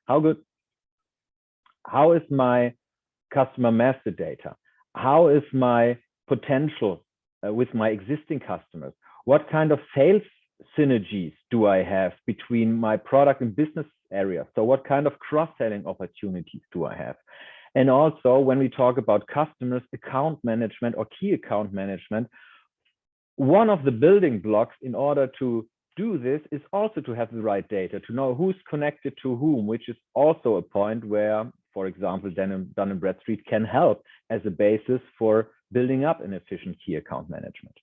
How good? How is my customer master data? How is my potential with my existing customers? What kind of sales synergies do I have between my product and business areas? So what kind of cross-selling opportunities do I have? And also, when we talk about customers, account management or key account management, one of the building blocks in order to do this is also to have the right data, to know who's connected to whom, which is also a point where, for example, Dun Bradstreet can help as a basis for building up an efficient key account management.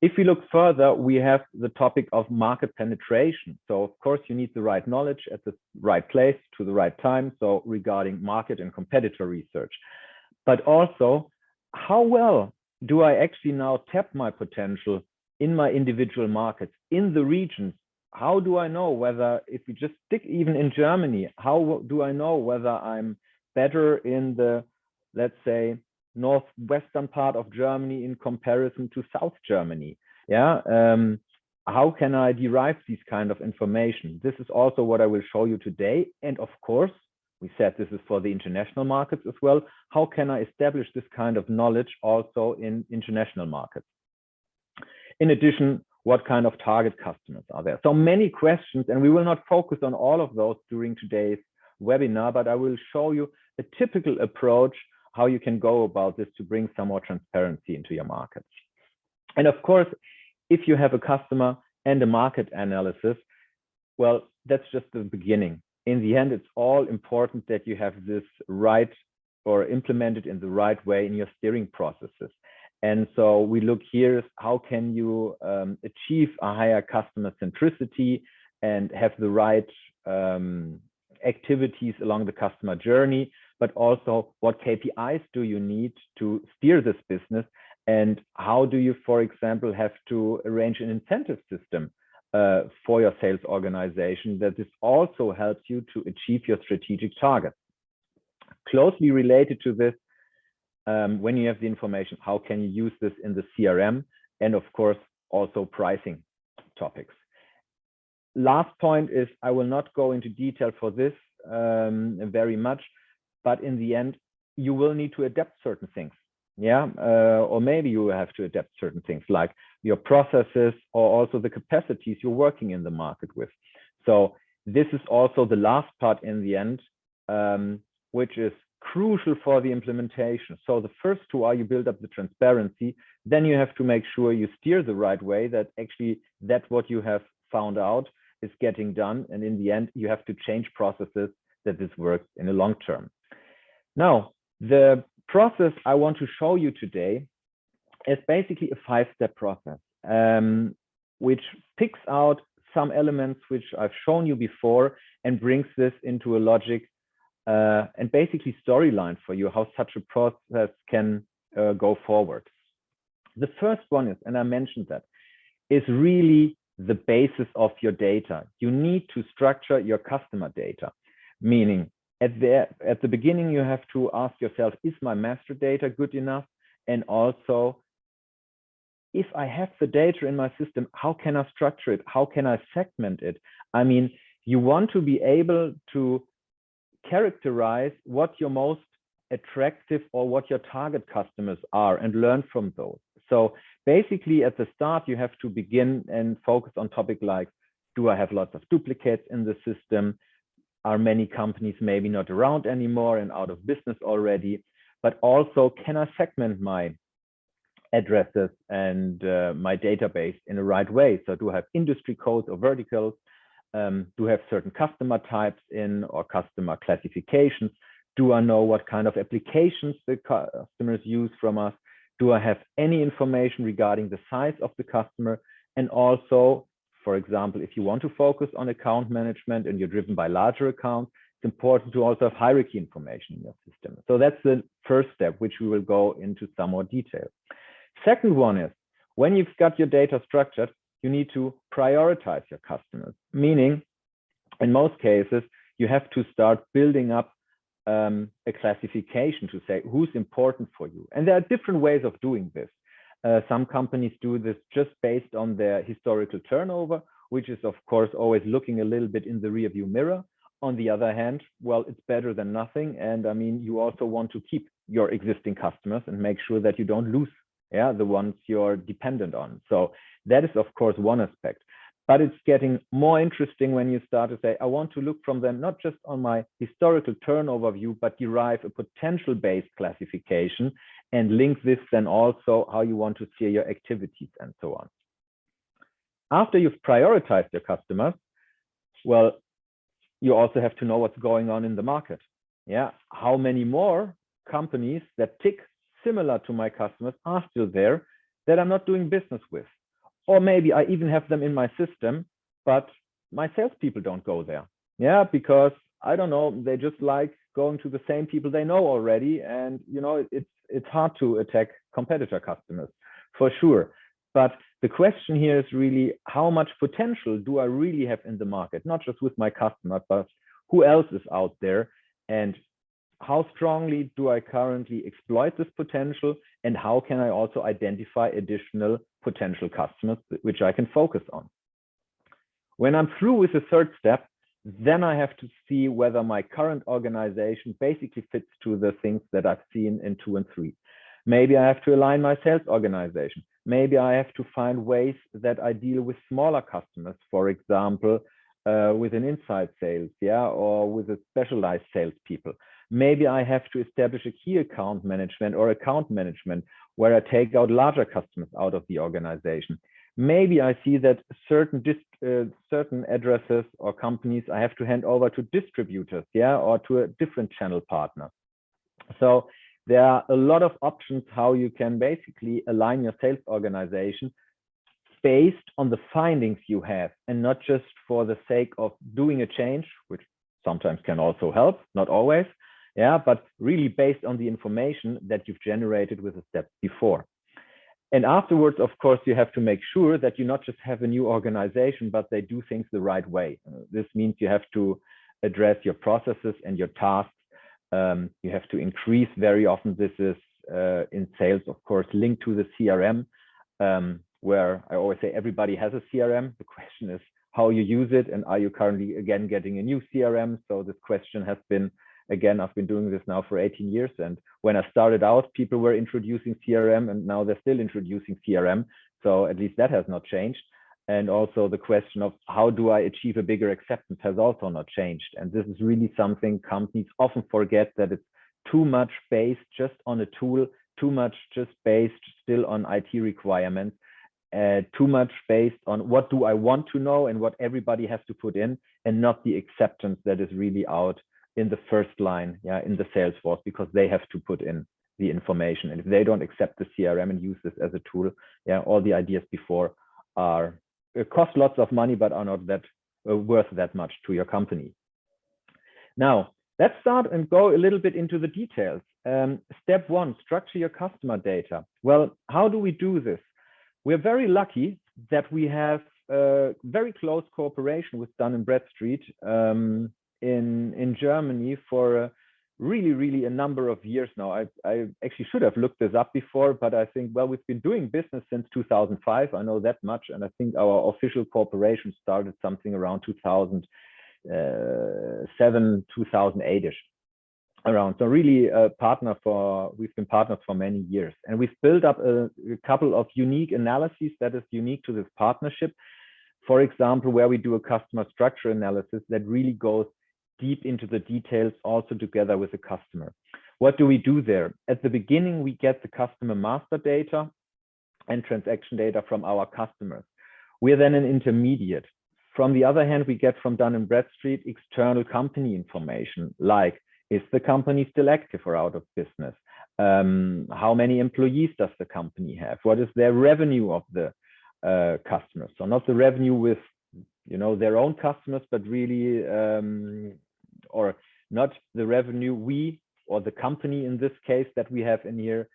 If we look further, we have the topic of market penetration. So of course, you need the right knowledge at the right place to the right time. So regarding market and competitor research, but also how well do I actually now tap my potential in my individual markets, in the regions? How do I know whether, if we just stick even in Germany, how do I know whether I'm better in the, let's say, northwestern part of Germany in comparison to South Germany? Yeah. How can I derive these kind of information? This is also what I will show you today. And of course, we said this is for the international markets as well. How can I establish this kind of knowledge also in international markets? In addition, what kind of target customers are there? So many questions, and we will not focus on all of those during today's webinar, but I will show you a typical approach how you can go about this to bring some more transparency into your markets. And of course, if you have a customer and a market analysis, well, that's just the beginning. In the end, it's all important that you have this right or implemented in the right way in your steering processes. And so we look here is how can you achieve a higher customer centricity and have the right activities along the customer journey, but also what KPIs do you need to steer this business, and how do you, for example, have to arrange an incentive system for your sales organization that this also helps you to achieve your strategic targets. Closely related to this, when you have the information, how can you use this in the CRM, and of course also pricing topics. Last point is, I will not go into detail for this very much, but in the end, you will need to adapt certain things. Yeah, or maybe you will have to adapt certain things like your processes or also the capacities you're working in the market with. So this is also the last part in the end, which is crucial for the implementation. So the first two are you build up the transparency, then you have to make sure you steer the right way, that actually that what you have found out is getting done. And in the end, you have to change processes that this works in the long term. Now, the process I want to show you today is basically a 5-step process, which picks out some elements which I've shown you before and brings this into a logic and basically storyline for you, how such a process can go forward. The first one is, and I mentioned that, is really the basis of your data. You need to structure your customer data, meaning at the beginning, you have to ask yourself, is my master data good enough? And also, if I have the data in my system, how can I structure it? How can I segment it? I mean, you want to be able to characterize what your most attractive or what your target customers are and learn from those. So basically at the start, you have to begin and focus on topics like, do I have lots of duplicates in the system? Are many companies maybe not around anymore and out of business already? But also, can I segment my addresses and my database in the right way? So do I have industry codes or verticals? Do I have certain customer types in or customer classifications? Do I know what kind of applications the customers use from us? Do I have any information regarding the size of the customer? And also, for example, if you want to focus on account management and you're driven by larger accounts, it's important to also have hierarchy information in your system. So that's the first step, which we will go into some more detail. Second one is, when you've got your data structured, you need to prioritize your customers, meaning in most cases, you have to start building up a classification to say who's important for you. And there are different ways of doing this. Some companies do this just based on their historical turnover, which is of course always looking a little bit in the rearview mirror. On the other hand, well, it's better than nothing. And I mean, you also want to keep your existing customers and make sure that you don't lose, yeah, the ones you're dependent on. So that is of course one aspect. But it's getting more interesting when you start to say, I want to look from them, not just on my historical turnover view, but derive a potential-based classification and link this then also how you want to steer your activities and so on. After you've prioritized your customers, well, you also have to know what's going on in the market. Yeah, how many more companies that tick similar to my customers are still there that I'm not doing business with? Or maybe I even have them in my system, but my salespeople don't go there. Yeah, because I don't know, they just like going to the same people they know already. And, you know, it's hard to attack competitor customers for sure. But the question here is really, how much potential do I really have in the market? Not just with my customer, but who else is out there? And how strongly do I currently exploit this potential? And how can I also identify additional potential customers which I can focus on? When I'm through with the third step, then I have to see whether my current organization basically fits to the things that I've seen in 2 and 3. Maybe I have to align my sales organization. Maybe I have to find ways that I deal with smaller customers, for example, with an inside sales, yeah, or with a specialized salespeople. Maybe I have to establish a key account management or account management where I take out larger customers out of the organization. Maybe I see that certain addresses or companies I have to hand over to distributors, yeah, or to a different channel partner. So there are a lot of options how you can basically align your sales organization based on the findings you have, and not just for the sake of doing a change, which sometimes can also help, not always, yeah, but really based on the information that you've generated with the steps before. And afterwards, of course, you have to make sure that you not just have a new organization, but they do things the right way. This means you have to address your processes and your tasks. You have to increase very often. This is in sales, of course, linked to the CRM, where I always say everybody has a CRM. The question is how you use it, and are you currently, again, getting a new CRM? So this question has been, again, I've been doing this now for 18 years. And when I started out, people were introducing CRM, and now they're still introducing CRM. So at least that has not changed. And also the question of how do I achieve a bigger acceptance has also not changed. And this is really something companies often forget, that it's too much based just on a tool, too much just based still on IT requirements, too much based on what do I want to know and what everybody has to put in, and not the acceptance that is really out in the first line, yeah, in the salesforce, because they have to put in the information. And if they don't accept the CRM and use this as a tool, yeah, all the ideas before are cost lots of money, but are not that worth that much to your company. Now, let's start and go a little bit into the details. Step 1, structure your customer data. Well, how do we do this? We're very lucky that we have a very close cooperation with Dun Bradstreet in Germany for really a number of years now. I actually should have looked this up before, but I think, well, we've been doing business since 2005. I know that much. And I think our official cooperation started something around 2007, 2008-ish around. So really we've been partners for many years. And we've built up a couple of unique analyses that is unique to this partnership. For example, where we do a customer structure analysis that really goes deep into the details, also together with the customer. What do we do there? At the beginning, we get the customer master data and transaction data from our customers. We're then an intermediate. From the other hand, we get from Dun Bradstreet external company information, like, is the company still active or out of business? How many employees does the company have? What is their revenue of the customers? So not the revenue with, you know, their own customers, but really, or not the revenue we, or the company in this case that we have in here,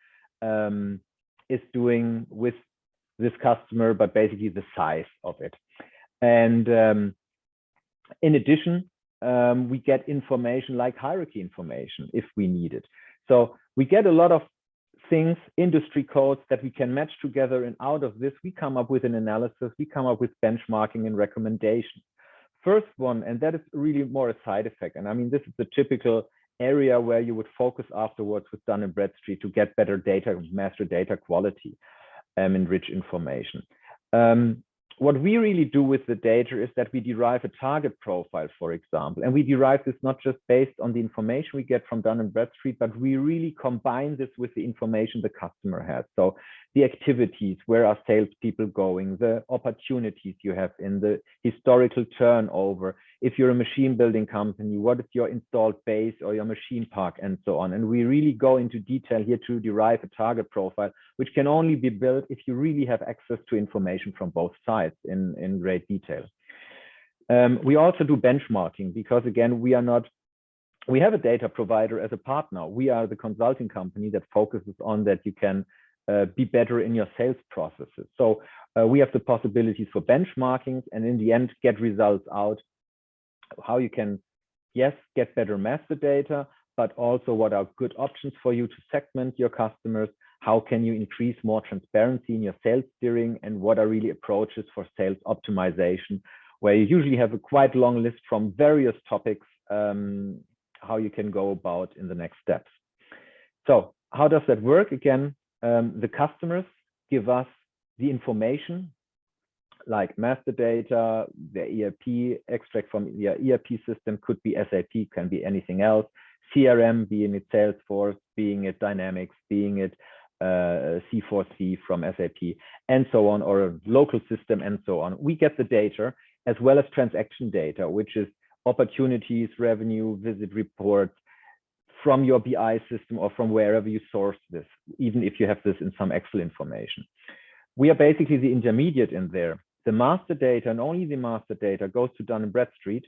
is doing with this customer, but basically the size of it. And in addition, we get information like hierarchy information if we need it. So we get a lot of things, industry codes that we can match together, and out of this we come up with an analysis, we come up with benchmarking and recommendations. First one, and that is really more a side effect, and I mean this is the typical area where you would focus afterwards with Dun & Bradstreet to get better data, master data quality, and rich information. What we really do with the data is that we derive a target profile, for example, and we derive this not just based on the information we get from Dun & Bradstreet, but we really combine this with the information the customer has. So the activities, where are salespeople going, the opportunities you have in the historical turnover. If you're a machine building company, what is your installed base or your machine park, and so on. And we really go into detail here to derive a target profile, which can only be built if you really have access to information from both sides in great detail. We also do benchmarking because, again, we have a data provider as a partner. We are the consulting company that focuses on that you can be better in your sales processes. So we have the possibilities for benchmarking and in the end get results out, how you can, yes, get better master data, but also what are good options for you to segment your customers, how can you increase more transparency in your sales steering, and what are really approaches for sales optimization, where you usually have a quite long list from various topics, how you can go about in the next steps. So how does that work? Again, the customers give us the information like master data, their ERP, extract from their ERP system, could be SAP, can be anything else, CRM, being it Salesforce, being it Dynamics, being it C4C from SAP, and so on, or a local system, and so on. We get the data as well as transaction data, which is opportunities, revenue, visit reports from your BI system or from wherever you source this, even if you have this in some Excel information. We are basically the intermediate in there. The master data, and only the master data, goes to Dun & Bradstreet.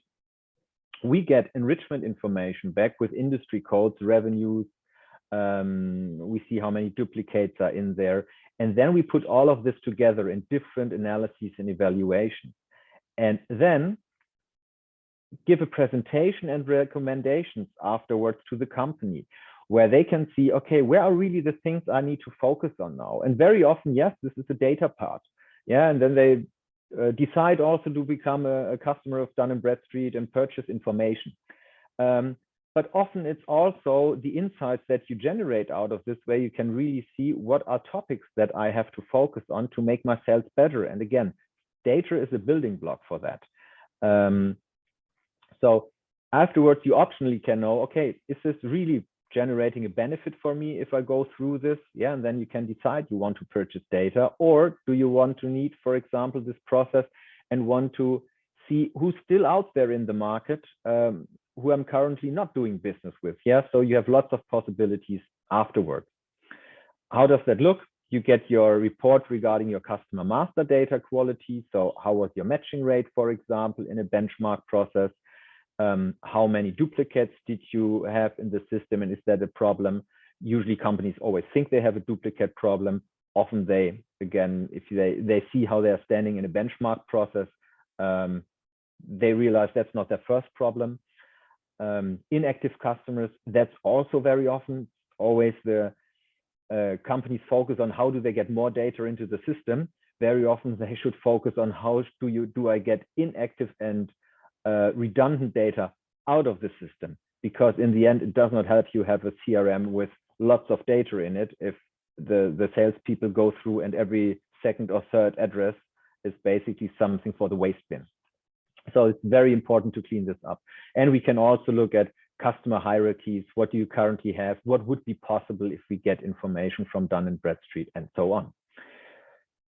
We get enrichment information back with industry codes, revenues. We see how many duplicates are in there. And then we put all of this together in different analyses and evaluations. And then give a presentation and recommendations afterwards to the company, where they can see, okay, where are really the things I need to focus on now? And very often, yes, this is the data part. Yeah, and then they decide also to become a customer of Dun & Bradstreet and purchase information. But often it's also the insights that you generate out of this, where you can really see what are topics that I have to focus on to make my sales better. And again, data is a building block for that. So afterwards, you optionally can know, okay, is this really generating a benefit for me if I go through this? Yeah, and then you can decide you want to purchase data, or do you want to need, for example, this process and want to see who's still out there in the market, who I'm currently not doing business with. Yeah, so you have lots of possibilities afterwards. How does that look? You get your report regarding your customer master data quality. So how was your matching rate, for example, in a benchmark process? How many duplicates did you have in the system, and is that a problem? Usually companies always think they have a duplicate problem. Often they, again, if they see how they're standing in a benchmark process, they realize that's not their first problem. Inactive customers, that's also very often always the companies focus on how do they get more data into the system. Very often they should focus on how do I get inactive and redundant data out of the system, because in the end it does not help you have a CRM with lots of data in it if the salespeople go through and every second or third address is basically something for the waste bin. So it's very important to clean this up. And we can also look at customer hierarchies. What do you currently have? What would be possible if we get information from Dun & Bradstreet, and so on.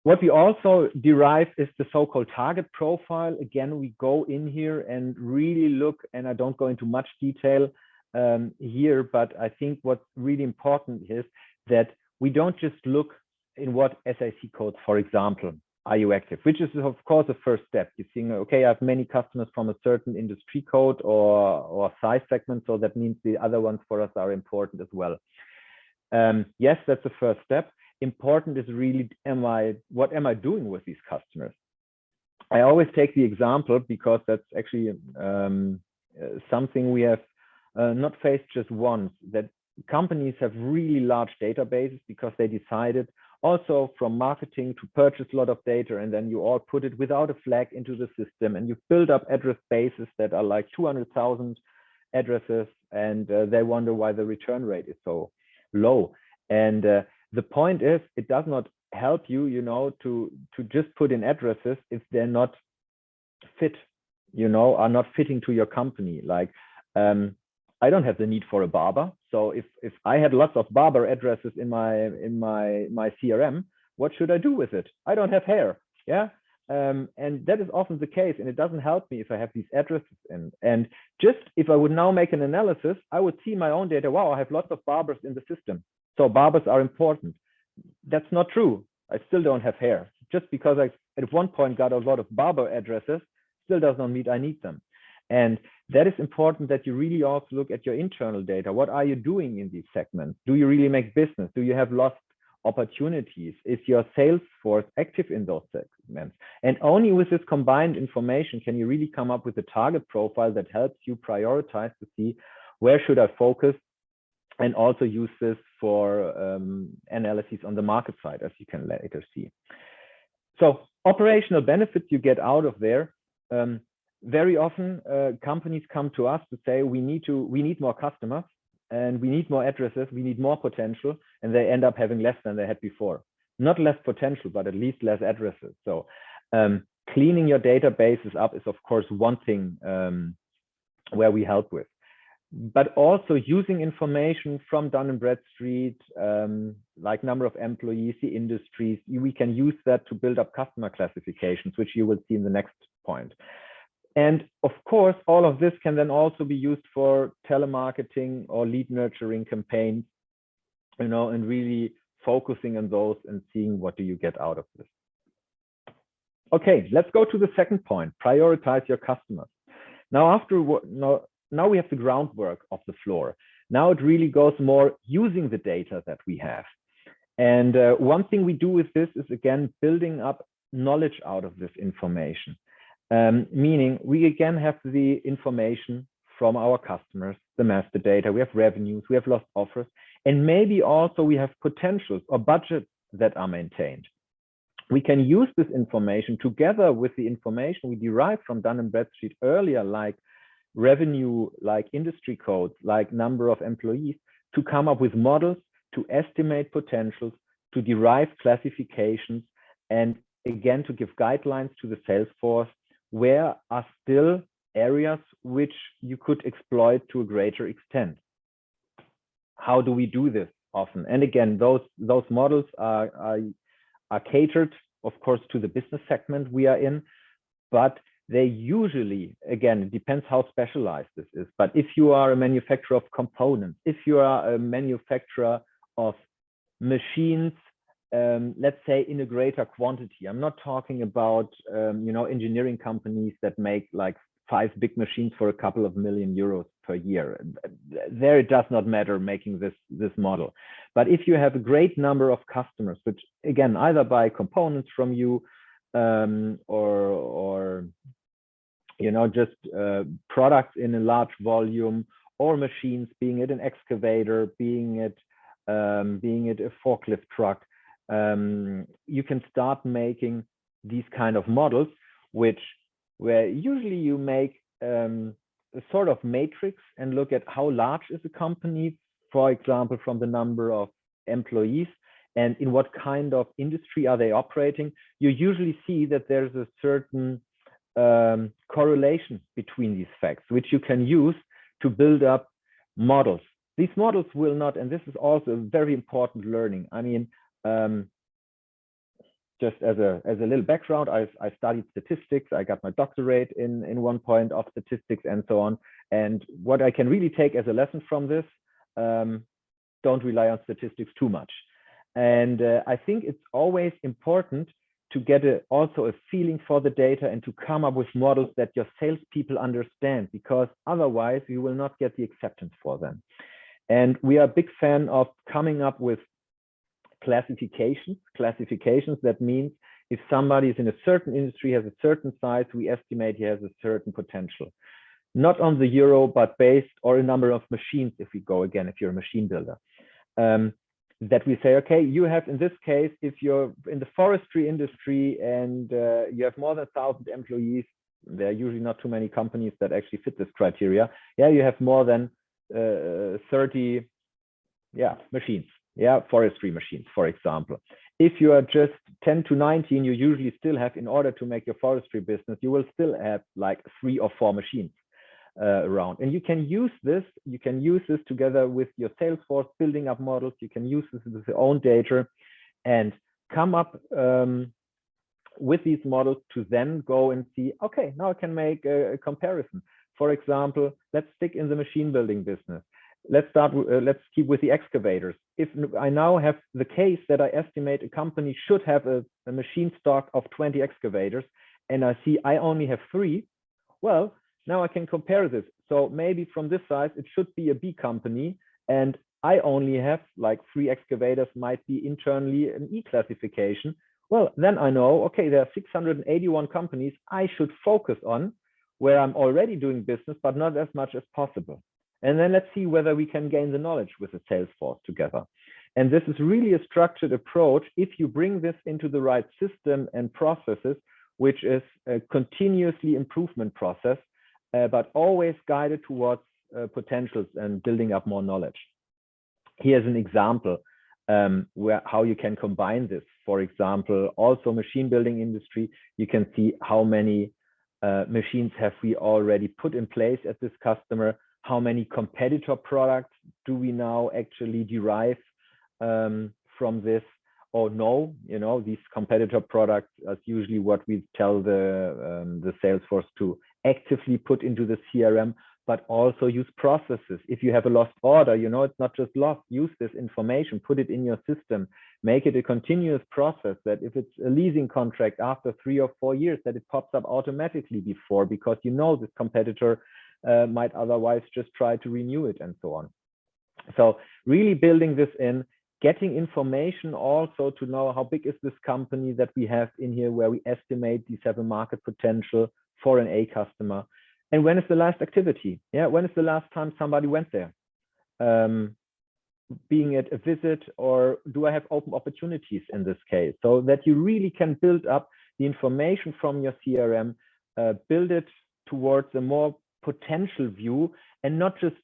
What we also derive is the so-called target profile. Again, we go in here and really look, and I don't go into much detail here, but I think what's really important is that we don't just look in what SIC codes, for example, are you active, which is of course the first step. You think, okay, I have many customers from a certain industry code or size segment, so that means the other ones for us are important as well. Yes, that's the first step. Important is really, what am I doing with these customers? I always take the example because that's actually something we have not faced just once, that companies have really large databases because they decided also from marketing to purchase a lot of data, and then you all put it without a flag into the system, and you build up address bases that are like 200,000 addresses, and they wonder why the return rate is so low. And the point is, it does not help you, to just put in addresses if they're not fit, are not fitting to your company. Like, I don't have the need for a barber. So if I had lots of barber addresses in my CRM, what should I do with it? I don't have hair. Yeah. And that is often the case. And it doesn't help me if I have these addresses in. And just if I would now make an analysis, I would see my own data. Wow, I have lots of barbers in the system. So barbers are important. That's not true. I still don't have hair. Just because I at one point got a lot of barber addresses still does not mean I need them. And that is important, that you really also look at your internal data. What are you doing in these segments? Do you really make business? Do you have lost opportunities? Is your sales force active in those segments? And only with this combined information can you really come up with a target profile that helps you prioritize to see where should I focus, and also use this for analysis on the market side, as you can later see. So operational benefits you get out of there. Very often companies come to us to say, we need more customers, and we need more addresses, we need more potential, and they end up having less than they had before. Not less potential, but at least less addresses. So cleaning your databases up is of course one thing where we help with, but also using information from Dun Bradstreet, like number of employees, the industries. We can use that to build up customer classifications, which you will see in the next point. And of course, all of this can then also be used for telemarketing or lead nurturing campaigns, and really focusing on those and seeing what do you get out of this. Okay, let's go to the second point, prioritize your customers. Now, now we have the groundwork of the floor. Now it really goes more using the data that we have. And one thing we do with this is, again, building up knowledge out of this information. Meaning we again have the information from our customers, the master data, we have revenues, we have lost offers, and maybe also we have potentials or budgets that are maintained. We can use this information together with the information we derived from Dun & Bradstreet earlier, like revenue, like industry codes, like number of employees, to come up with models, to estimate potentials, to derive classifications, and again, to give guidelines to the sales force where are still areas which you could exploit to a greater extent. How do we do this often? And again, those models are catered, of course, to the business segment we are in, but they usually, again, it depends how specialized this is. But if you are a manufacturer of components, if you are a manufacturer of machines, let's say in a greater quantity. I'm not talking about engineering companies that make like 5 big machines for a couple of million euros per year. There it does not matter making this model. But if you have a great number of customers, which again either buy components from you or just products in a large volume, or machines, being it an excavator, being it a forklift truck, you can start making these kind of models, where usually you make a sort of matrix and look at how large is the company, for example, from the number of employees and in what kind of industry are they operating. You usually see that there's a certain correlation between these facts, which you can use to build up models. These models will not, and this is also a very important learning. I mean, just as a little background, I studied statistics. I got my doctorate in one point of statistics and so on. And what I can really take as a lesson from this, don't rely on statistics too much. And I think it's always important to get also a feeling for the data and to come up with models that your salespeople understand, because otherwise you will not get the acceptance for them. And we are a big fan of coming up with classifications. That means if somebody is in a certain industry, has a certain size, we estimate he has a certain potential. not on the euro, but based or a number of machines, if we go again, if you're a machine builder. That we say, okay, you have, in this case, if you're in the forestry industry and you have more than 1,000 employees, there are usually not too many companies that actually fit this criteria. Yeah, you have more than 30 machines, forestry machines, for example. If you are just 10 to 19, you usually still have, in order to make your forestry business, you will still have like 3 or 4 machines around. And you can use this together with your salesforce, building up models. You can use this with your own data and come up with these models to then go and see, okay, now I can make a comparison. For example, let's stick in the machine building business. Let's keep with the excavators. If I now have the case that I estimate a company should have a machine stock of 20 excavators, and I see I only have 3, well, now I can compare this. So maybe from this side, it should be a B company, and I only have like 3 excavators, might be internally an E classification. Well, then I know, okay, there are 681 companies I should focus on where I'm already doing business, but not as much as possible. And then let's see whether we can gain the knowledge with the Salesforce together. And this is really a structured approach if you bring this into the right system and processes, which is a continuously improvement process, but always guided towards potentials and building up more knowledge. Here's an example how you can combine this. For example, also machine building industry, you can see how many machines have we already put in place at this customer. How many competitor products do we now actually derive from this? Or no, these competitor products are usually what we tell the Salesforce to actively put into the CRM, but also use processes. If you have a lost order, it's not just lost. Use this information, put it in your system, make it a continuous process that if it's a leasing contract after 3 or 4 years, that it pops up automatically before, because this competitor might otherwise just try to renew it and so on. So really building this in, getting information also to know how big is this company that we have in here, where we estimate these have a market potential for an A customer. And when is the last activity? When is the last time somebody went there? Being it a visit, or do I have open opportunities in this case? So that you really can build up the information from your CRM, build it towards a more potential view, and not just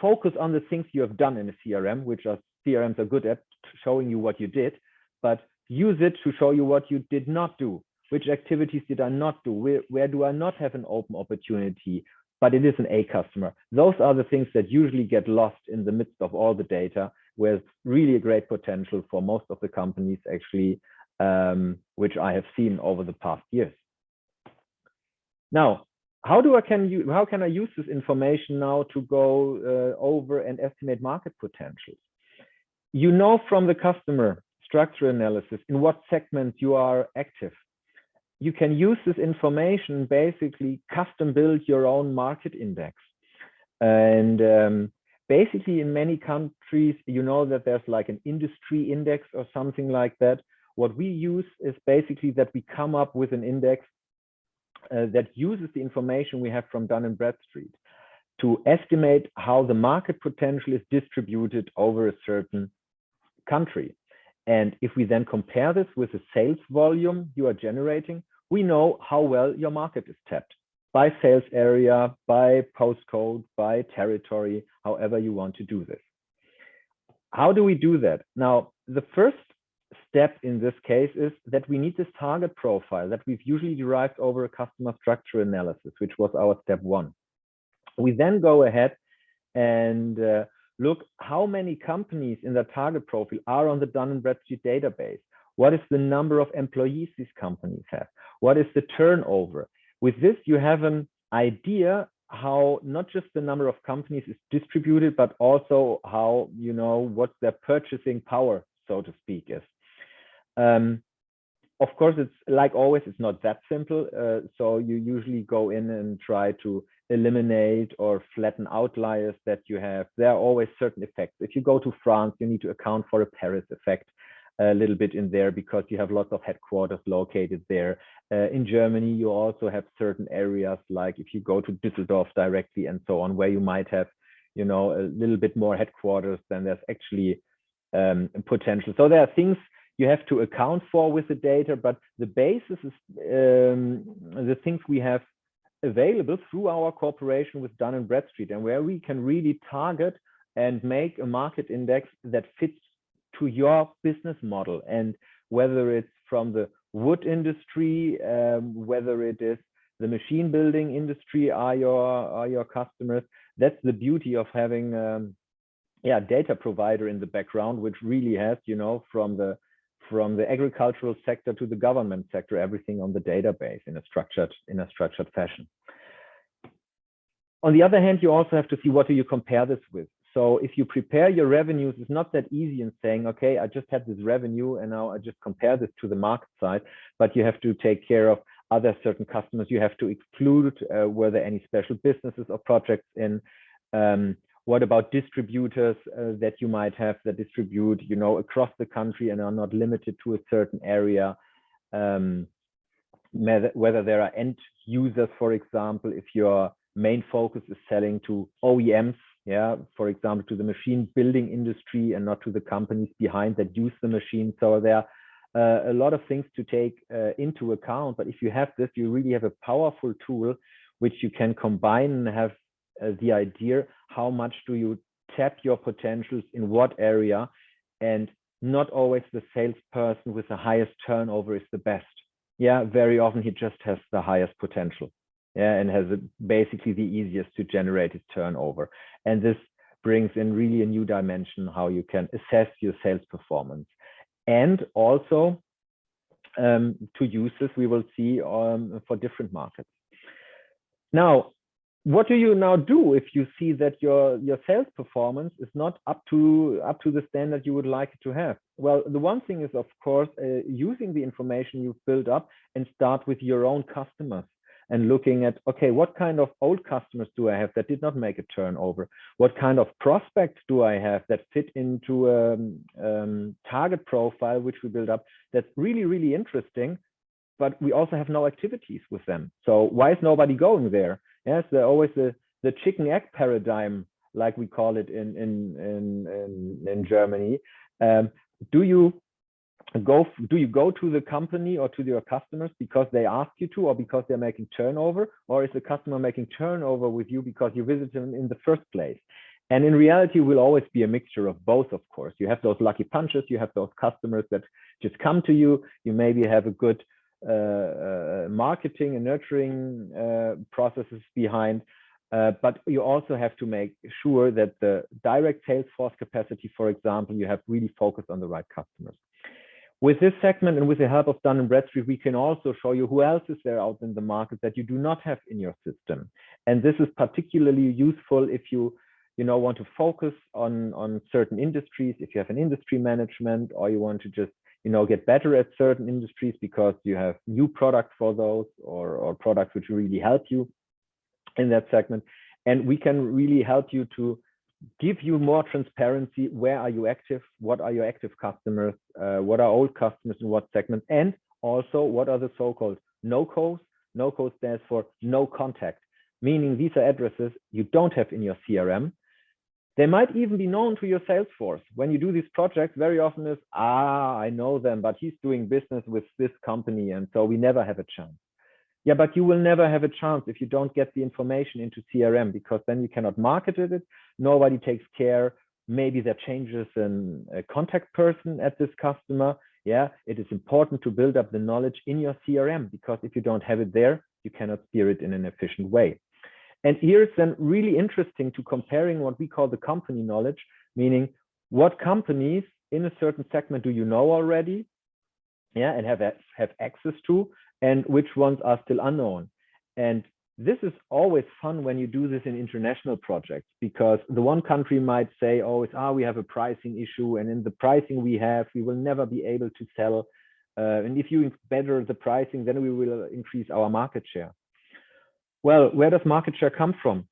focus on the things you have done in a CRM, which CRMs are good at showing you what you did, but use it to show you what you did not do. Which activities did I not do? Where do I not have an open opportunity, but it is an A customer? Those are the things that usually get lost in the midst of all the data, where it's really a great potential for most of the companies actually, which I have seen over the past years. Now, how can I use this information now to go over and estimate market potentials? From the customer structure analysis in what segments you are active. You can use this information, basically custom build your own market index. And basically in many countries, that there's like an industry index or something like that. What we use is basically that we come up with an index that uses the information we have from Dun Bradstreet to estimate how the market potential is distributed over a certain country. And if we then compare this with the sales volume you are generating, we know how well your market is tapped by sales area, by postcode, by territory, however you want to do this. How do we do that? Now, the first step in this case is that we need this target profile that we've usually derived over a customer structure analysis, which was our step 1. We then go ahead and look how many companies in the target profile are on the Dun Bradstreet database. What is the number of employees these companies have? What is the turnover? With this, you have an idea how not just the number of companies is distributed, but also how, what their purchasing power, so to speak, is. Of course, it's like always, it's not that simple. So you usually go in and try to eliminate or flatten outliers that you have. There are always certain effects. If you go to France, you need to account for a Paris effect. a little bit in there because you have lots of headquarters located there. In Germany, you also have certain areas, like if you go to Düsseldorf directly and so on, where you might have, you know, a little bit more headquarters than there's actually potential. So there are things you have to account for with the data, but the basis is the things we have available through our cooperation with Dun Bradstreet, and where we can really target and make a market index that fits to your business model. And whether it's from the wood industry, whether it is the machine building industry are your customers, that's the beauty of having data provider in the background, which really has, you know, from the agricultural sector to the government sector, everything on the database in a structured fashion. On the other hand, you also have to see, what do you compare this with? So if you prepare your revenues, it's not that easy in saying, okay, I just had this revenue and now I just compare this to the market side, but you have to take care of other certain customers. You have to exclude were there any special businesses or projects in. What about distributors that you might have that distribute, you know, across the country and are not limited to a certain area? Whether there are end users, for example, if your main focus is selling to OEMs, yeah, for example, to the machine building industry and not to the companies behind that use the machine. So there are a lot of things to take into account. But if you have this, you really have a powerful tool which you can combine and have the idea how much do you tap your potentials in what area, and not always the salesperson with the highest turnover is the best. Yeah, very often he just has the highest potential, yeah, and has basically the easiest to generate his turnover. And this brings in really a new dimension how you can assess your sales performance. And also to use this, we will see for different markets. Now, what do you now do if you see that your sales performance is not up to the standard you would like it to have? Well, the one thing is, of course, using the information you've built up and start with your own customers and looking at, okay, what kind of old customers do I have that did not make a turnover? What kind of prospects do I have that fit into a target profile which we build up that's really, really interesting, but we also have no activities with them. So why is nobody going there? Yes, they're always the chicken egg paradigm, like we call it in Germany. Do you go to the company or to your customers because they ask you to, or because they're making turnover, or is the customer making turnover with you because you visited them in the first place? And in reality, it will always be a mixture of both, of course. You have those lucky punches, you have those customers that just come to you, you maybe have a good marketing and nurturing processes behind, but you also have to make sure that the direct sales force capacity, for example, you have really focused on the right customers. With this segment and with the help of Dun Bradstreet, we can also show you who else is there out in the market that you do not have in your system. And this is particularly useful if you want to focus on certain industries, if you have an industry management, or you want to just get better at certain industries because you have new products for those, or products which really help you in that segment. And we can really help you to give you more transparency. Where are you active? What are your active customers? What are old customers in what segment? And also, what are the so-called no-cos? No-cos stands for no contact, meaning these are addresses you don't have in your CRM. They might even be known to your sales force. When you do these projects, very often is, I know them, but he's doing business with this company, and so we never have a chance. Yeah, but you will never have a chance if you don't get the information into CRM, because then you cannot market it. Nobody takes care. Maybe there changes a contact person at this customer. Yeah, it is important to build up the knowledge in your CRM, because if you don't have it there, you cannot steer it in an efficient way. And here it's then really interesting to comparing what we call the company knowledge, meaning what companies in a certain segment do you know already, yeah, and have access to, and which ones are still unknown. And this is always fun when you do this in international projects, because the one country might say, we have a pricing issue, and in the pricing we will never be able to sell. And if you better the pricing, then we will increase our market share. Well, where does market share come from?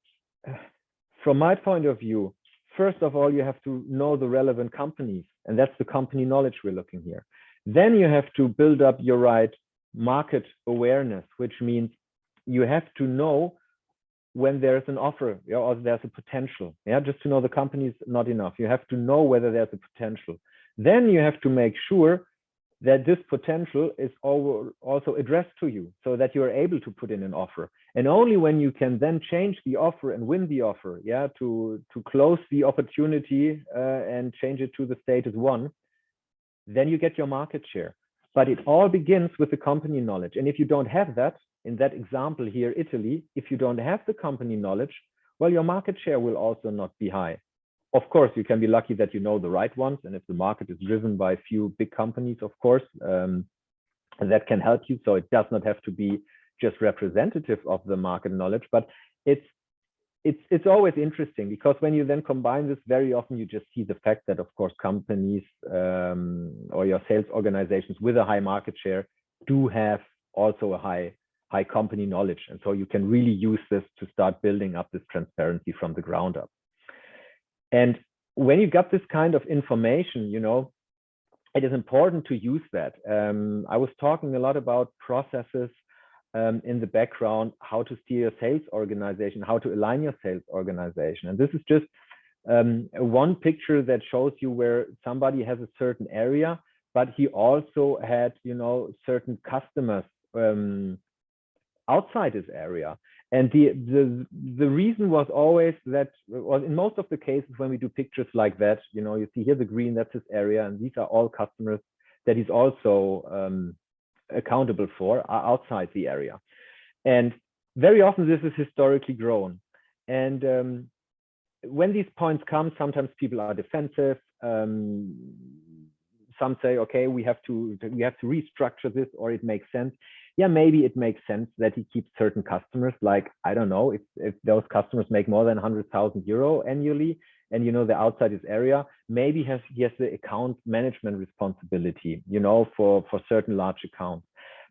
From my point of view, first of all, you have to know the relevant companies. And that's the company knowledge we're looking here. Then you have to build up your right market awareness, which means you have to know when there's an offer, or there's a potential. Just to know the company is not enough. You have to know whether there's a potential. Then you have to make sure that this potential is also addressed to you, so that you're able to put in an offer. And only when you can then change the offer and win the offer, to close the opportunity and change it to the status one, then you get your market share. But it all begins with the company knowledge. And if you don't have that, in that example here, Italy, if you don't have the company knowledge, well, your market share will also not be high. Of course, you can be lucky that you know the right ones. And if the market is driven by a few big companies, of course, that can help you. So it does not have to be just representative of the market knowledge, but it's always interesting, because when you then combine this, very often you just see the fact that, of course, companies or your sales organizations with a high market share do have also a high company knowledge. And so you can really use this to start building up this transparency from the ground up. And when you got this kind of information, it is important to use that. I was talking a lot about processes in the background, how to steer your sales organization, how to align your sales organization. And this is just one picture that shows you where somebody has a certain area, but he also had, certain customers outside his area. And the reason was always that, well, in most of the cases when we do pictures like that, you see here the green, that's his area, and these are all customers that he's also accountable for are outside the area. And very often this is historically grown. And when these points come, sometimes people are defensive. Some say, okay, we have to restructure this, or it makes sense. Yeah, maybe it makes sense that he keeps certain customers, like, I don't know, if those customers make more than 100,000 euro annually, and they're outside his area, maybe he has the account management responsibility, for certain large accounts.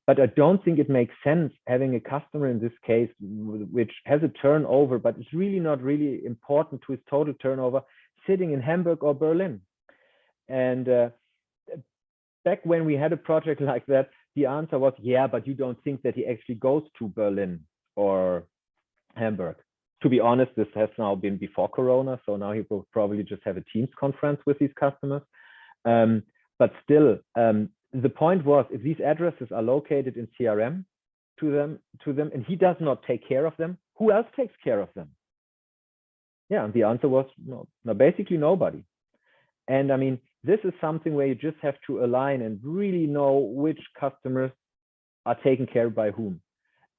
But I don't think it makes sense having a customer in this case, which has a turnover, but it's really not really important to his total turnover, sitting in Hamburg or Berlin. And back when we had a project like that, the answer was, yeah, but you don't think that he actually goes to Berlin or Hamburg. To be honest, this has now been before Corona, so now he will probably just have a Teams conference with these customers. But still, the point was, if these addresses are located in CRM to them, and he does not take care of them, who else takes care of them? Yeah, and the answer was no, basically nobody. And I mean, this is something where you just have to align and really know which customers are taken care of by whom,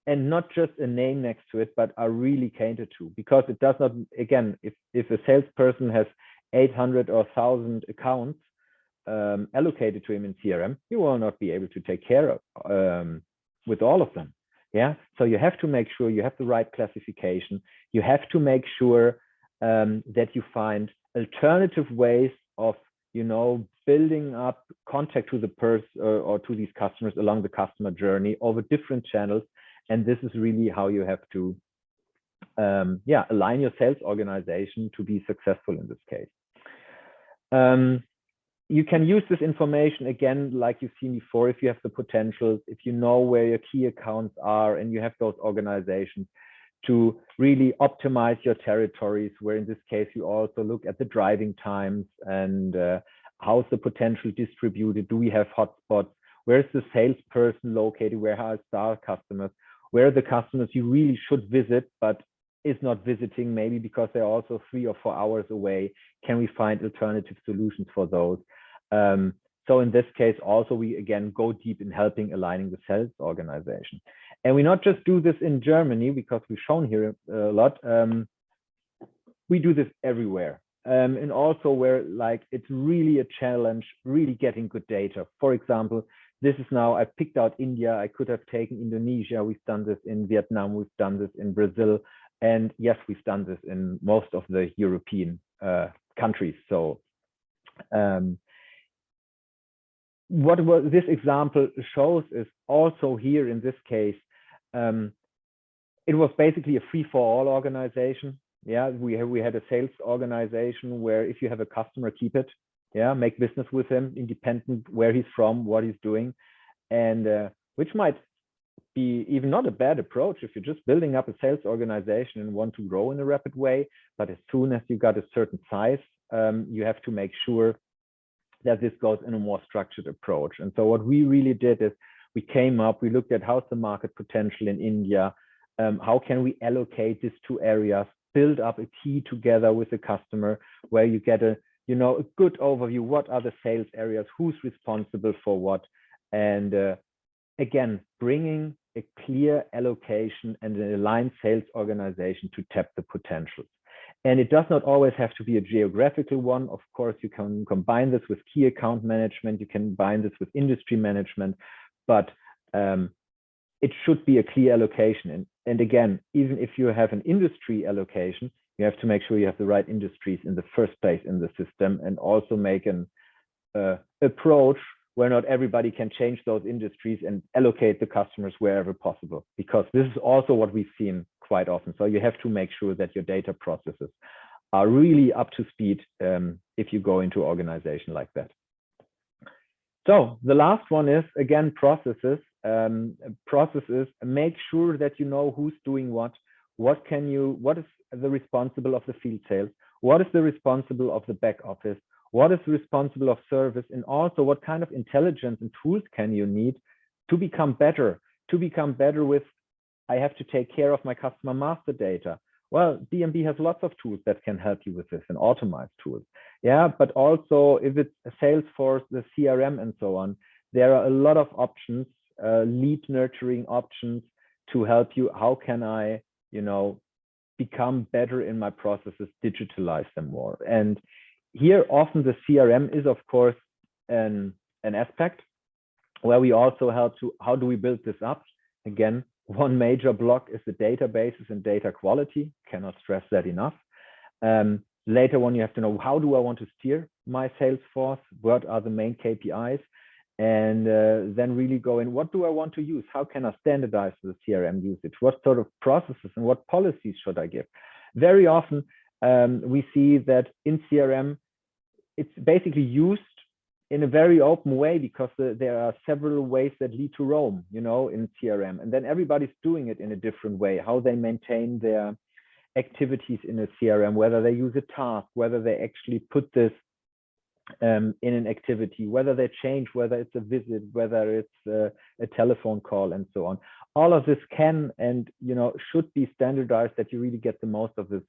and not just a name next to it, but are really catered to. Because it does not, again, if a salesperson has 800 or 1,000 accounts allocated to him in CRM, he will not be able to take care of with all of them. Yeah, so you have to make sure you have the right classification. You have to make sure that you find alternative ways of building up contact to the person or to these customers along the customer journey over different channels. And this is really how you have to align your sales organization to be successful in this case. You can use this information again, like you've seen before, if you have the potentials, if you know where your key accounts are and you have those organizations, to really optimize your territories, where in this case you also look at the driving times and how's the potential distributed. Do we have hotspots? Where's the salesperson located? Where are star customers? Where are the customers you really should visit but is not visiting, maybe because they're also 3 or 4 hours away? Can we find alternative solutions for those? So in this case also, we again go deep in helping aligning the sales organization. And we not just do this in Germany, because we've shown here a lot. We do this everywhere. And also where it's really a challenge, really getting good data. For example, this is now, I picked out India. I could have taken Indonesia. We've done this in Vietnam. We've done this in Brazil. And yes, we've done this in most of the European countries. So what this example shows is also here in this case, it was basically a free-for-all organization. Yeah, we had a sales organization where if you have a customer, keep it. Yeah, make business with him, independent where he's from, what he's doing, and which might be even not a bad approach if you're just building up a sales organization and want to grow in a rapid way. But as soon as you got a certain size, you have to make sure that this goes in a more structured approach. And so what we really did is we looked at how's the market potential in India, how can we allocate these two areas, build up a key together with the customer where you get a good overview, what are the sales areas, who's responsible for what, and again, bringing a clear allocation and an aligned sales organization to tap the potentials. And it does not always have to be a geographical one. Of course, you can combine this with key account management. You can combine this with industry management, but it should be a clear allocation. And again, even if you have an industry allocation, you have to make sure you have the right industries in the first place in the system, and also make an approach where not everybody can change those industries and allocate the customers wherever possible, because this is also what we've seen quite often. So you have to make sure that your data processes are really up to speed if you go into an organization like that. So the last one is, again, processes. Processes, make sure that you know who's doing what is the responsible of the field sales, what is the responsible of the back office, what is responsible of service, and also what kind of intelligence and tools can you need to become better with, I have to take care of my customer master data. Well, D&B has lots of tools that can help you with this, and automized tools. Yeah, but also if it's a salesforce, the CRM and so on, there are a lot of options, lead nurturing options to help you. How can I, become better in my processes, digitalize them more? And here, often the CRM is, of course, an aspect where we also help to, how do we build this up? Again, one major block is the databases and data quality. Cannot stress that enough. Later on, you have to know, how do I want to steer my sales force? What are the main KPIs? And then really go in, what do I want to use? How can I standardize the CRM usage? What sort of processes and what policies should I give? Very often, we see that in CRM, it's basically used in a very open way, because there are several ways that lead to Rome, in CRM. And then everybody's doing it in a different way, how they maintain their activities in a CRM, whether they use a task, whether they actually put this in an activity, whether they change, whether it's a visit, whether it's a telephone call, and so on. All of this can and should be standardized, that you really get the most of this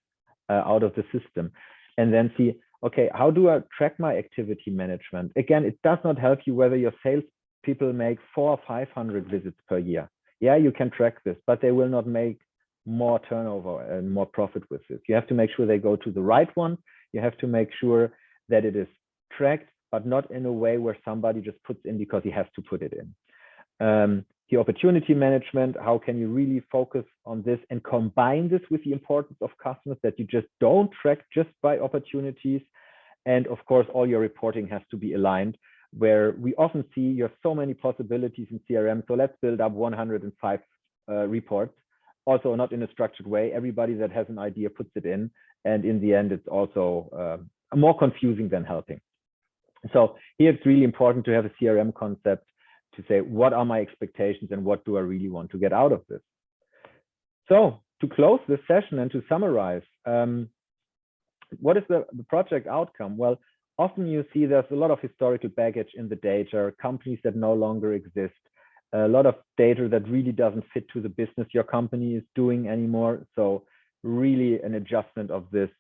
out of the system. And then see, okay, how do I track my activity management? Again, it does not help you whether your sales people make 400 or 500 visits per year. Yeah, you can track this, but they will not make more turnover and more profit with this. You have to make sure they go to the right one. You have to make sure that it is tracked, but not in a way where somebody just puts in because he has to put it in. The opportunity management, how can you really focus on this and combine this with the importance of customers, that you just don't track just by opportunities. And of course, all your reporting has to be aligned, where we often see you have so many possibilities in CRM. So let's build up 105 reports, also not in a structured way. Everybody that has an idea puts it in. And in the end, it's also more confusing than helping. So here it's really important to have a CRM concept to say, what are my expectations and what do I really want to get out of this? So to close this session and to summarize, what is the project outcome? Well, often you see there's a lot of historical baggage in the data, companies that no longer exist, a lot of data that really doesn't fit to the business your company is doing anymore. So really an adjustment of this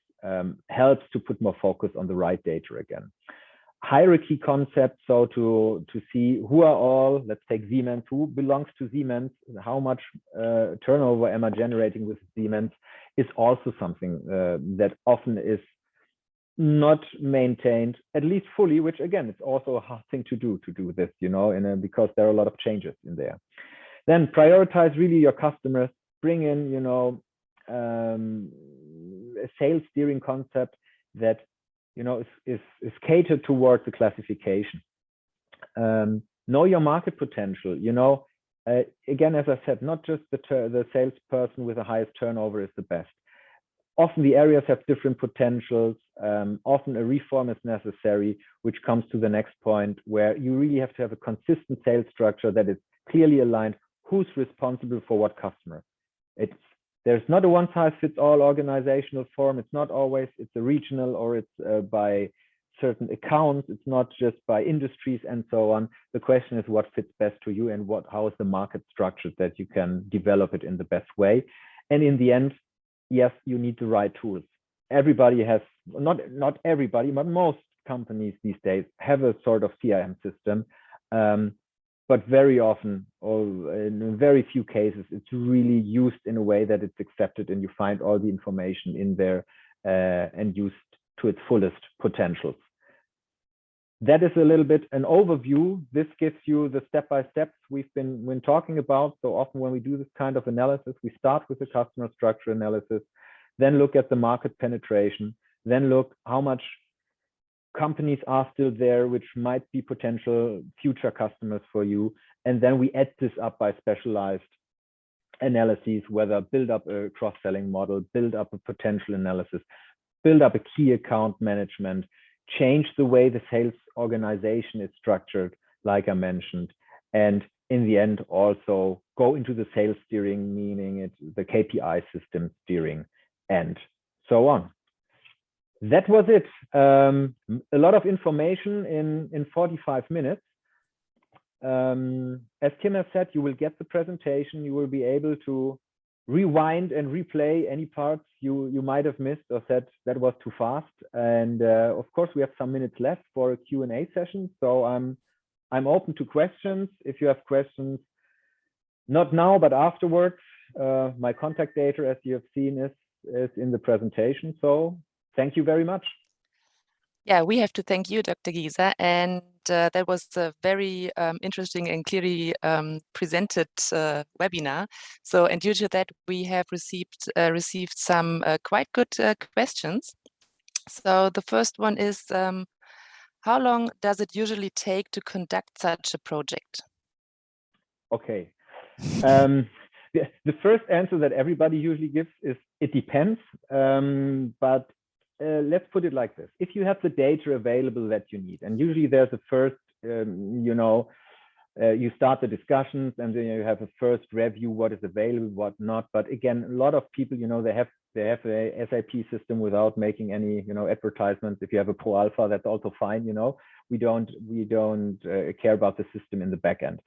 helps to put more focus on the right data again. Hierarchy concept, so to see who are all, let's take Siemens, who belongs to Siemens, how much turnover am I generating with Siemens, is also something that often is not maintained, at least fully, which again, it's also a hard thing to do this, because there are a lot of changes in there. Then prioritize really your customers, bring in, a sales steering concept that is catered towards the classification. Know your market potential. Again, as I said, not just the salesperson with the highest turnover is the best. often the areas have different potentials. Often a reform is necessary, which comes to the next point where you really have to have a consistent sales structure that is clearly aligned. Who's responsible for what customer? There's not a one-size-fits-all organizational form. It's not always, it's a regional or it's by certain accounts. It's not just by industries and so on. The question is what fits best to you and how is the market structured that you can develop it in the best way. And in the end, yes, you need the right tools. Everybody has, not everybody, but most companies these days have a sort of CRM system. But very often, or in very few cases, it's really used in a way that it's accepted and you find all the information in there and used to its fullest potentials. That is a little bit an overview. This gives you the step-by-steps we've been talking about. So often when we do this kind of analysis, we start with the customer structure analysis, then look at the market penetration, then look how much companies are still there, which might be potential future customers for you. And then we add this up by specialized analyses, whether build up a cross-selling model, build up a potential analysis, build up a key account management, change the way the sales organization is structured, like I mentioned. And in the end, also go into the sales steering, meaning it's the KPI system steering and so on. That was it. A lot of information in 45 minutes. As Tim has said, you will get the presentation. You will be able to rewind and replay any parts you might have missed or said that was too fast. And of course, we have some minutes left for a Q&A session. So I'm open to questions. If you have questions, not now, but afterwards, my contact data, as you have seen, is in the presentation. So thank you very much. Yeah, we have to thank you, Dr. Gieser. And that was a very interesting and clearly presented webinar. So, and due to that, we have received some quite good questions. So the first one is, how long does it usually take to conduct such a project? Okay. The first answer that everybody usually gives is it depends. But let's put it like this. If you have the data available that you need, and usually there's a first, you start the discussions and then you have a first review, what is available, what not. But again, a lot of people, they have a SAP system without making any, advertisements. If you have a Pro Alpha, that's also fine. We don't care about the system in the back end.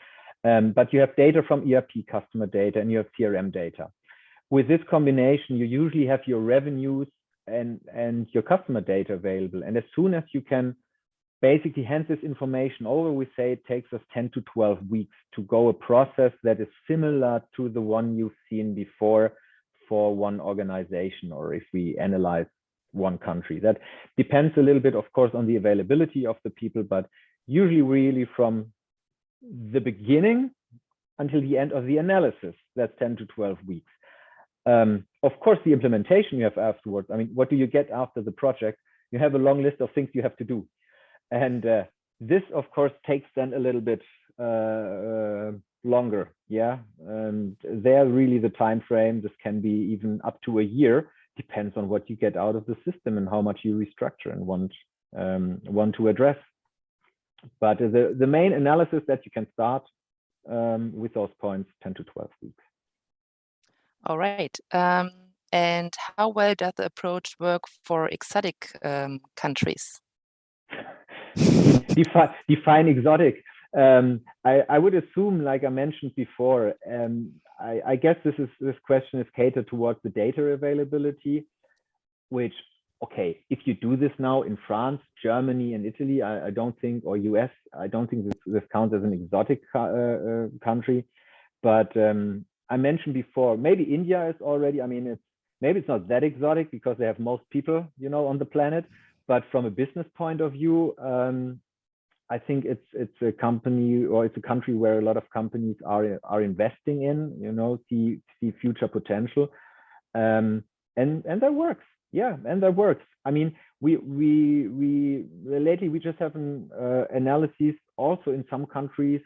But you have data from ERP customer data and you have CRM data. With this combination, you usually have your revenues and your customer data available. And as soon as you can basically hand this information over, we say it takes us 10 to 12 weeks to go a process that is similar to the one you've seen before for one organization, or if we analyze one country. That depends a little bit, of course, on the availability of the people, but usually really from the beginning until the end of the analysis, that's 10 to 12 weeks. Of course, the implementation you have afterwards. I mean, what do you get after the project? You have a long list of things you have to do. And this, of course, takes then a little bit longer. Yeah. And there really the time frame, this can be even up to a year, depends on what you get out of the system and how much you restructure and want to address. But the main analysis that you can start with those points, 10 to 12 weeks. All right. And how well does the approach work for exotic countries? Define exotic. I would assume, like I mentioned before, I guess this question is catered towards the data availability, which, okay, if you do this now in France, Germany, and Italy, I don't think, or US, I don't think this counts as an exotic country. But I mentioned before, maybe India is already, I mean, maybe it's not that exotic because they have most people, on the planet. But from a business point of view, I think it's a company, or it's a country where a lot of companies are investing in, see future potential, and that works. Yeah, and that works. I mean, we lately we just have an analysis also in some countries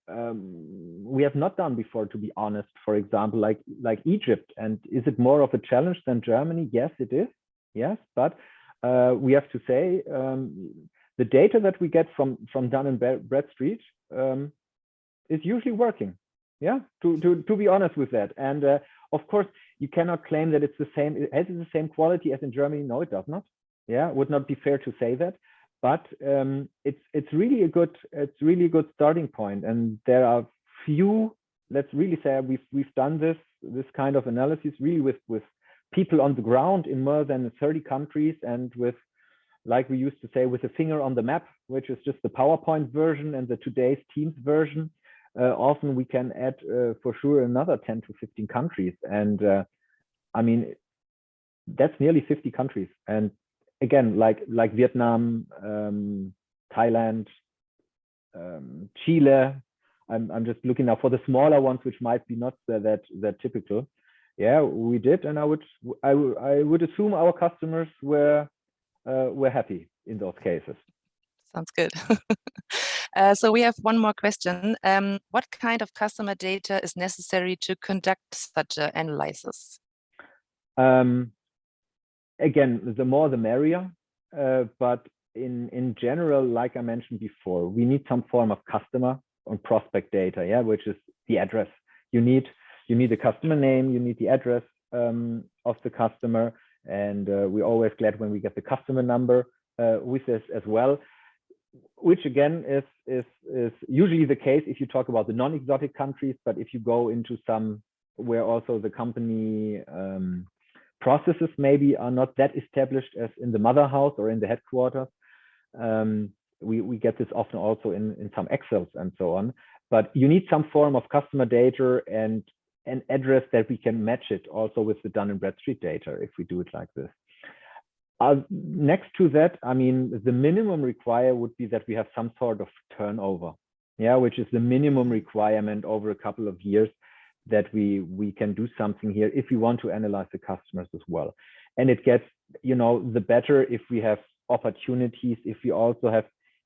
we have not done before, to be honest. For example, like Egypt. And is it more of a challenge than Germany? Yes, it is. Yes, but we have to say the data that we get from Dun Bradstreet is usually working. Yeah, to be honest with that. And of course, you cannot claim that it's the same. Has it the same quality as in Germany? No, it does not. Yeah, would not be fair to say that. But it's really a good starting point. And there are few. Let's really say we've done this kind of analysis really with people on the ground in more than 30 countries, and with, like we used to say, with a finger on the map, which is just the PowerPoint version and the today's Teams version. Often we can add for sure another 10 to 15 countries. And I mean, that's nearly 50 countries. And again, like Vietnam, Thailand, Chile. I'm just looking now for the smaller ones, which might be not that typical. Yeah, we did, and I would assume our customers were happy in those cases. Sounds good. So we have one more question. What kind of customer data is necessary to conduct such an analysis? Again, the more the merrier. But in general, like I mentioned before, we need some form of customer and prospect data, yeah, which is the address. You need the customer name, you need the address of the customer, and we're always glad when we get the customer number with this as well, which again is usually the case if you talk about the non-exotic countries. But if you go into some where also the company processes maybe are not that established as in the mother house or in the headquarters, we get this often also in some Excels and so on. But you need some form of customer data and an address that we can match it also with the Dun & Bradstreet data if we do it like this. Next to that, I mean, the minimum require would be that we have some sort of turnover, yeah, which is the minimum requirement over a couple of years that we can do something here if we want to analyze the customers as well. And it gets, the better if we have opportunities, if we also have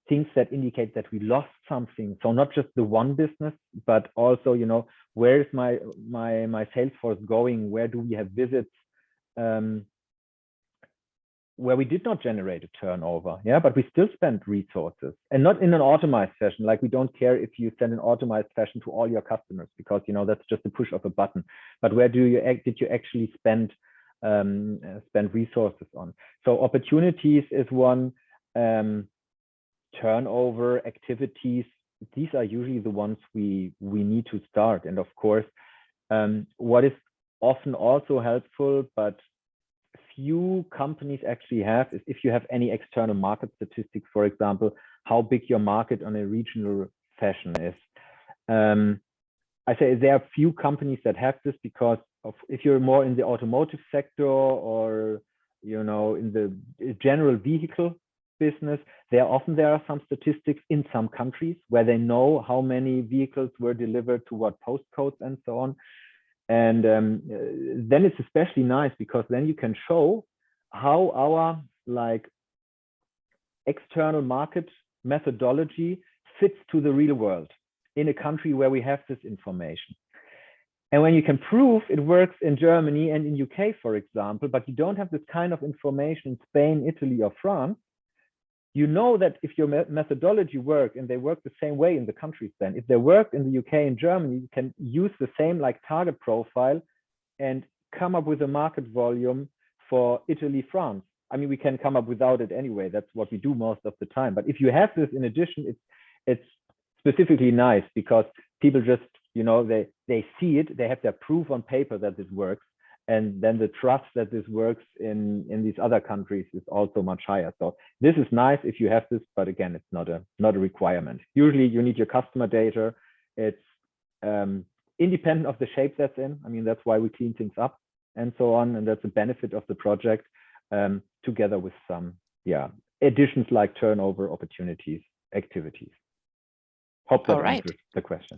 things that indicate that we lost something. So not just the one business, but also, where is my sales force going? Where do we have visits where we did not generate a turnover, yeah, but we still spend resources, and not in an automized fashion. Like, we don't care if you send an automized fashion to all your customers, because that's just a push of a button. But where did you actually spend resources on? So opportunities is one, turnover, activities. These are usually the ones we need to start. And of course, what is often also helpful, but few companies actually have, is if you have any external market statistics, for example, how big your market on a regional fashion is. I say there are few companies that have this, because if you're more in the automotive sector or in the general vehicle business, there are some statistics in some countries where they know how many vehicles were delivered to what postcodes and so on. And then it's especially nice, because then you can show how our external market methodology fits to the real world in a country where we have this information. And when you can prove it works in Germany and in UK, for example, but you don't have this kind of information in Spain, Italy, or France, you know that if your methodology works, and they work the same way in the countries, then if they work in the UK and Germany, you can use the same target profile and come up with a market volume for Italy, France. I mean, we can come up without it anyway. That's what we do most of the time. But if you have this in addition, it's specifically nice, because people just, they see it, they have their proof on paper that this works. And then the trust that this works in these other countries is also much higher. So this is nice if you have this, but again, it's not a requirement. Usually you need your customer data. It's independent of the shape that's in. I mean, that's why we clean things up and so on. And that's a benefit of the project, together with some additions like turnover, opportunities, activities. Hope that answers the question.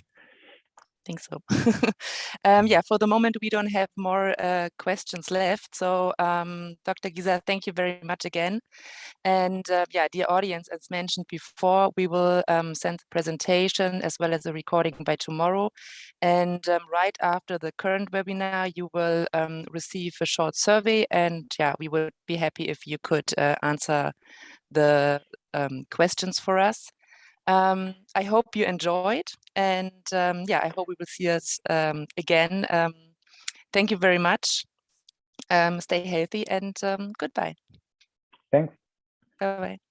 I think so. Yeah, for the moment, we don't have more questions left. So, Dr. Gieser, thank you very much again. And yeah, dear audience, as mentioned before, we will send the presentation as well as the recording by tomorrow. And right after the current webinar, you will receive a short survey. And yeah, we would be happy if you could answer the questions for us. I hope you enjoyed, and yeah, I hope we will see us again. Thank you very much. Stay healthy, and goodbye. Thanks. Bye-bye.